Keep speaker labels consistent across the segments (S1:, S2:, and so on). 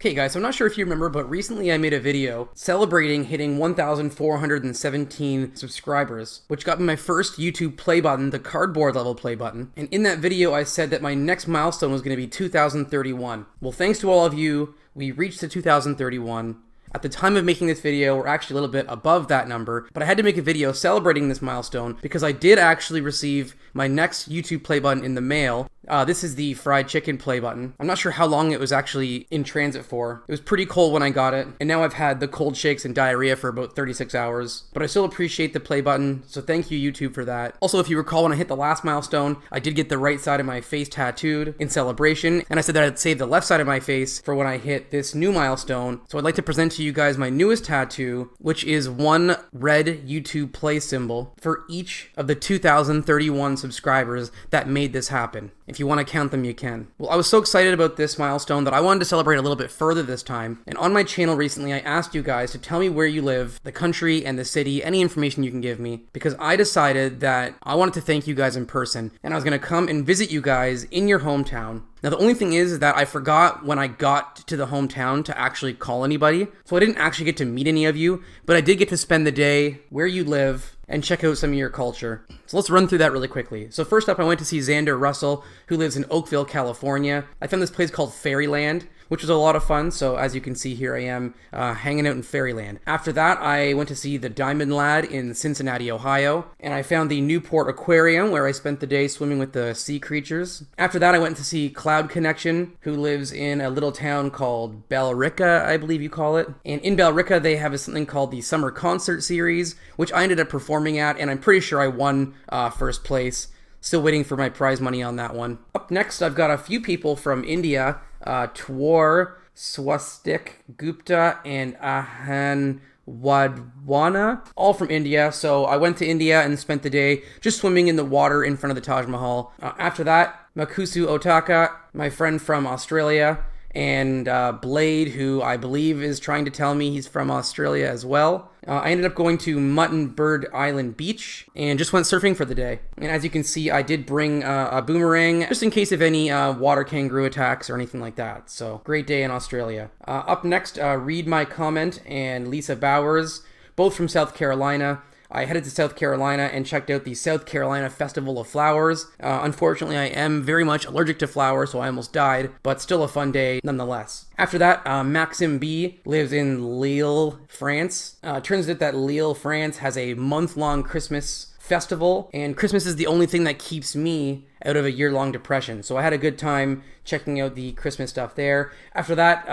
S1: Hey guys, so I'm not sure if you remember, but recently I made a video celebrating hitting 1,417 subscribers, which got me my first YouTube play button, the cardboard level play button. And in that video I said that my next milestone was going to be 2031. Well, thanks to all of you, we reached the 2031. At the time of making this video, we're actually a little bit above that number, but I had to make a video celebrating this milestone because I did actually receive my next YouTube play button in the mail. This is the fried chicken play button. I'm not sure how long it was actually in transit for. It was pretty cold when I got it, and now I've had the cold shakes and diarrhea for about 36 hours. But I still appreciate the play button, so thank you YouTube for that. Also, if you recall, when I hit the last milestone, I did get the right side of my face tattooed in celebration, and I said that I'd save the left side of my face for when I hit this new milestone. So I'd like to present to you guys my newest tattoo, which is one red YouTube play symbol for each of the 2031 subscribers that made this happen. If you want to count them, you can. Well, I was so excited about this milestone that I wanted to celebrate a little bit further this time. And on my channel recently, I asked you guys to tell me where you live, the country and the city, any information you can give me, because I decided that I wanted to thank you guys in person. And I was going to come and visit you guys in your hometown. Now, the only thing is that I forgot when I got to the hometown to actually call anybody. So I didn't actually get to meet any of you, but I did get to spend the day where you live and check out some of your culture. So let's run through that really quickly. So first up, I went to see Xander Russell, who lives in Oakville, California. I found this place called Fairyland, which was a lot of fun. So as you can see here, I am hanging out in Fairyland. After that, I went to see the Diamond Lad in Cincinnati, Ohio, and I found the Newport Aquarium, where I spent the day swimming with the sea creatures. After that, I went to see Cloud Connection, who lives in a little town called Bellerica, I believe you call it. And in Bellerica, they have something called the Summer Concert Series, which I ended up performing at, and I'm pretty sure I won first place. Still waiting for my prize money on that one. Up next, I've got a few people from India, Twar, Swastik, Gupta, and Ahan Wadwana, all from India. So I went to India and spent the day just swimming in the water in front of the Taj Mahal. After that, Makusu Otaka, my friend from Australia, and Blade, who I believe is trying to tell me he's from Australia as well. I ended up going to Mutton Bird Island Beach and just went surfing for the day. And as you can see, I did bring a boomerang just in case of any water kangaroo attacks or anything like that. So great day in Australia. Up next, Read My Comment and Lisa Bowers, both from South Carolina. I headed to South Carolina and checked out the South Carolina Festival of Flowers. Unfortunately, I am very much allergic to flowers, so I almost died, but still a fun day nonetheless. After that, Maxim B lives in Lille, France. Turns out that Lille, France has a month-long Christmas festival, and Christmas is the only thing that keeps me out of a year-long depression. So I had a good time checking out the Christmas stuff there. After that,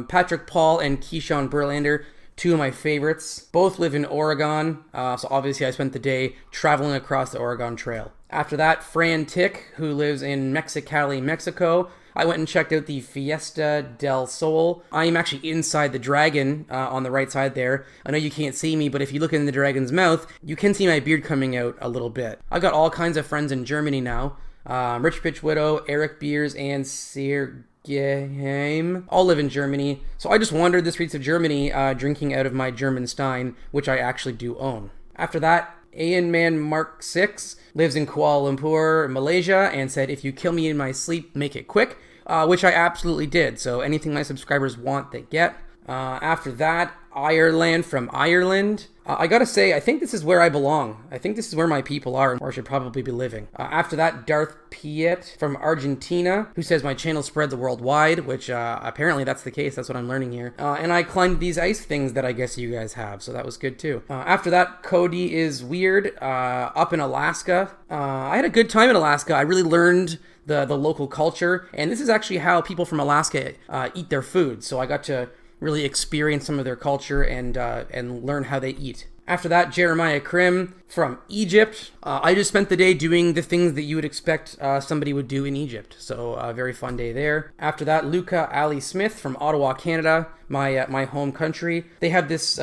S1: Patrick Paul and Keyshawn Berlander, two of my favorites, both live in Oregon, so obviously I spent the day traveling across the Oregon Trail. After that, Fran Tick, who lives in Mexicali, Mexico. I went and checked out the Fiesta del Sol. I am actually inside the dragon on the right side there. I know you can't see me, but if you look in the dragon's mouth, you can see my beard coming out a little bit. I've got all kinds of friends in Germany now. Rich Pitch Widow, Eric Beers, and Sergeheim all live in Germany. So I just wandered the streets of Germany drinking out of my German Stein, which I actually do own. After that, Ian Man Mark 6 lives in Kuala Lumpur, Malaysia, and said, if you kill me in my sleep, make it quick, which I absolutely did. So anything my subscribers want, they get. After that, Ireland from Ireland. I gotta say, I think this is where I belong. I think this is where my people are, or I should probably be living. After that, Darth Piet from Argentina, who says my channel spreads worldwide, which apparently that's the case. That's what I'm learning here. And I climbed these ice things that I guess you guys have, so that was good too. After that, Cody is weird, up in Alaska. I had a good time in Alaska. I really learned the local culture, and this is actually how people from Alaska eat their food. So I got to really experience some of their culture and learn how they eat. After that, Jeremiah Krim from Egypt. I just spent the day doing the things that you would expect somebody would do in Egypt. So a very fun day there. After that, Luka Alli-Smith from Ottawa, Canada, my home country. They have this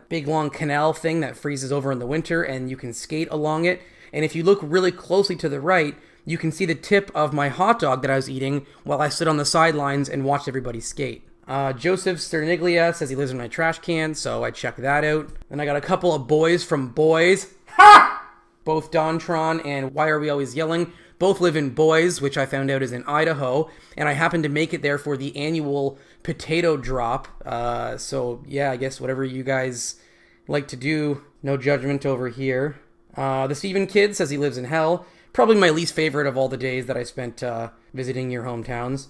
S1: big long canal thing that freezes over in the winter and you can skate along it. And if you look really closely to the right, you can see the tip of my hot dog that I was eating while I stood on the sidelines and watched everybody skate. Joseph Sterniglia says he lives in my trash can, so I checked that out. Then I got a couple of boys from Boys. Ha! Both Dontron and Why Are We Always Yelling both live in Boise, which I found out is in Idaho, and I happened to make it there for the annual potato drop. So yeah, I guess whatever you guys like to do, no judgment over here. The Steven Kid says he lives in hell. Probably my least favorite of all the days that I spent visiting your hometowns.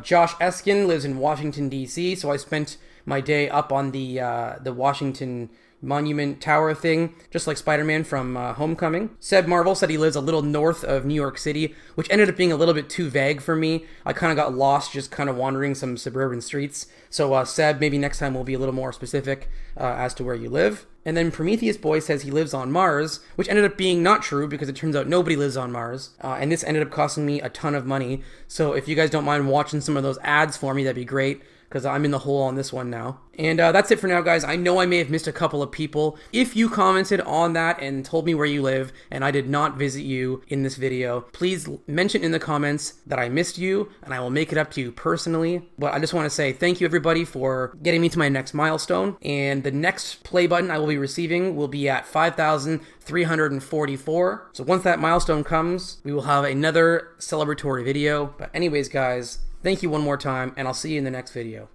S1: Josh Eskin lives in Washington, D.C., so I spent my day up on the Washington Monument Tower thing, just like Spider-Man from Homecoming. Seb Marvel said he lives a little north of New York City, which ended up being a little bit too vague for me. I kind of got lost just kind of wandering some suburban streets. So Seb, maybe next time we'll be a little more specific as to where you live. And then Prometheus Boy says he lives on Mars, which ended up being not true because it turns out nobody lives on Mars. And this ended up costing me a ton of money. So if you guys don't mind watching some of those ads for me, that'd be great, because I'm in the hole on this one now. And that's it for now, guys. I know I may have missed a couple of people. If you commented on that and told me where you live and I did not visit you in this video, please mention in the comments that I missed you and I will make it up to you personally. But I just want to say thank you, everybody, for getting me to my next milestone. And the next play button I will be receiving will be at 5,344. So once that milestone comes, we will have another celebratory video. But anyways, guys, thank you one more time, and I'll see you in the next video.